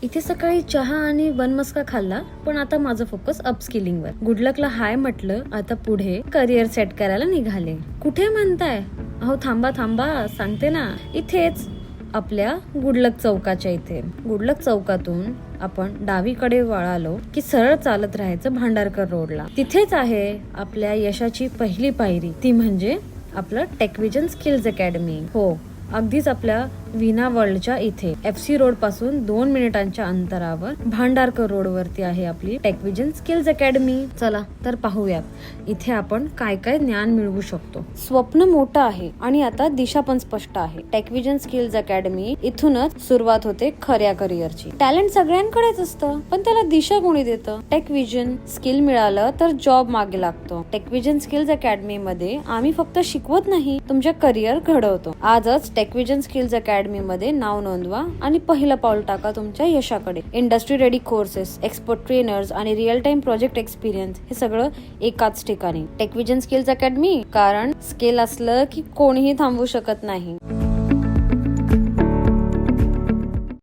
इथे सकाळी चहा आणि बनमस्का खाल्ला, पण आता माझं फोकस अपस्किलिंगवर. गुडलकला हाय म्हटलं, आता पुढे करिअर सेट करायला निघाले. कुठे म्हणताय? अहो थांबा थांबा, सांगते ना. इथेच आपल्या गुडलक चौकाच्या इथे. गुडलक चौकातून आपण डावीकडे वळालो की सरळ चालत राहायचं भांडारकर रोडला. तिथेच आहे आपल्या यशाची पहिली पायरी, ती म्हणजे आपलं टेकविजन स्किल्स अकॅडमी. हो, अगदीच आपल्या विना वर्ल्डच्या इथे FC रोड पासून 2 मिनिटांच्या अंतरावर भांडारकर रोड वरती आहे आपली टेकविजन स्किल्स अकॅडमी. चला तर पाहूयात इथे आपण काय काय ज्ञान मिळवू शकतो. स्वप्न मोठं आहे आणि आता दिशा पण स्पष्ट आहे. टेकविजन स्किल्स अकॅडमी इथूनच सुरुवात होते खऱ्या करिअरची. टॅलेंट सगळ्यांकडेच असतं, पण त्याला दिशा कोणी देतं? टेकविजन स्किल मिळालं तर जॉब मागे लागतो. टेकविजन स्किल्स अकॅडमी मध्ये आम्ही फक्त शिकवत नाही, तुमच्या करिअर घडवतो. आजच टेकविजन स्किल्स अकॅडमी मध्ये नाव नोंदवा आणि पहिलं पाऊल टाका तुमच्या यशाकडे. Industry ready courses, expert trainers आणि रिअल टाइम प्रोजेक्ट एक्सपिरियन्स हे सगळं एकाच ठिकाणी. टेकविजन स्किल्स अकॅडमी, कारण स्किल असलं की कोणीही थांबवू शकत नाही.